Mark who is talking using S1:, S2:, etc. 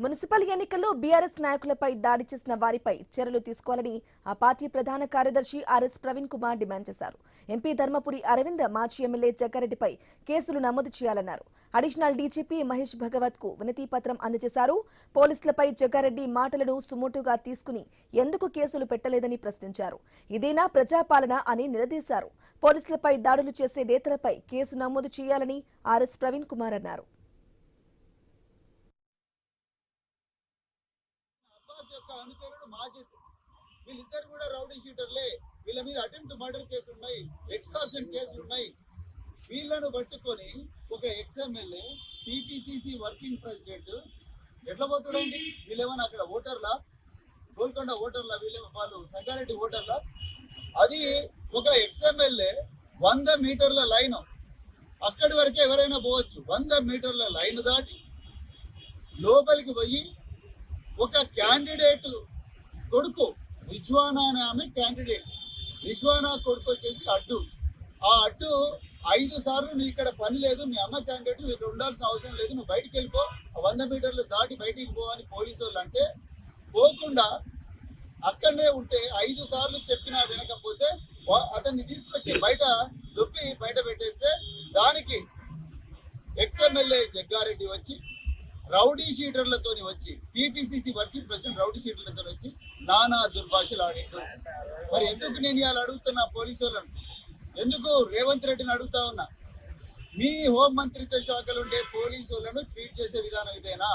S1: Municipal ఎన్నికల్లో BRS నాయకులపై దాడి చేసిన వారిపై చర్యలు తీసుకోవాలని ఆ పార్టీ ప్రధాన కార్యదర్శి ఆర్ఎస్ ప్రవీణ్ కుమార్ డిమాండ్ చేశారు. ఎంపీ ధర్మపురి అరవింద్, మాజీ ఎమ్మెల్యే జగ్గారెడ్డిపై కేసులు నమోదు చేయాలన్నారు. అడిషనల్ డీజీపీ మహేష్ భగవత్ కు వినతి పత్రం అందజేశారు. పోలీసులపై జగ్గారెడ్డి మాటలను సుమోటుగా తీసుకుని ఎందుకు కేసులు పెట్టలేదని ప్రశ్నించారు. ఇదేనా ప్రజాపాలన అని నిలదీశారు. పోలీసులపై దాడులు చేసే నేతలపై కేసు నమోదు చేయాలని ఆర్ఎస్ ప్రవీణ్ కుమార్ అన్నారు.
S2: అనుచరుడు మాజిద్ వీళ్ళిద్దరు కూడా రౌడీ షీటర్లే. వీళ్ళ మీద అటెంప్ట్ మర్డర్ కేసులు ఉన్నాయి, ఎక్స్టార్షన్ కేసులు ఉన్నాయి. వీళ్ళను పట్టుకొని ఒక ఎక్స్ఎమ్మెల్యే, టీపీసీసీ వర్కింగ్ ప్రెసిడెంట్ ఎట్లా పోతాడండి? వీళ్ళేమన్నా అక్కడ ఓటర్లా, గోల్కొండ ఓటర్లా, వాళ్ళు సంగారెడ్డి ఓటర్లా? అది ఒక ఎక్స్ఎమ్మెల్యే 100 మీటర్ల లైన్, అక్కడి వరకే ఎవరైనా పోవచ్చు. 100 మీటర్ల లైన్ దాటి లోపలికి పోయి ఒక క్యాండిడేట్ కొడుకు, రిజ్వానా అనే ఆమె క్యాండిడేట్, రిజ్వానా కొడుకు వచ్చేసి అడ్డు. ఆ అడ్డు 5 సార్లు నీ ఇక్కడ పని లేదు, మీ అమ్మ క్యాండిడేట్, ఇక్కడ ఉండాల్సిన అవసరం లేదు, నువ్వు బయటికి వెళ్ళిపో, 100 మీటర్లు దాటి బయటికి పో అని పోలీసు వాళ్ళు అంటే పోకుండా అక్కడనే ఉంటే 5 సార్లు చెప్పినా వినకపోతే అతన్ని తీసుకొచ్చి బయట దుప్పి బయట పెట్టేస్తే దానికి ఎక్స్ఎమ్మెల్యే జగ్గారెడ్డి వచ్చి రౌడీ షీటర్లతో వచ్చి, టీపీసీసీ వర్కింగ్ ప్రెసిడెంట్ రౌడీ షీటర్లతో వచ్చి నానా దుర్భాషలు ఆడిండు. మరి ఎందుకు నేను ఇవాళ అడుగుతున్నా పోలీసు వాళ్ళను, ఎందుకు రేవంత్ రెడ్డిని అడుగుతా ఉన్నా, మీ హోంమంత్రిత్వ శాఖలో ఉండే పోలీసు వాళ్ళను ట్రీట్ చేసే విధానం ఇదేనా?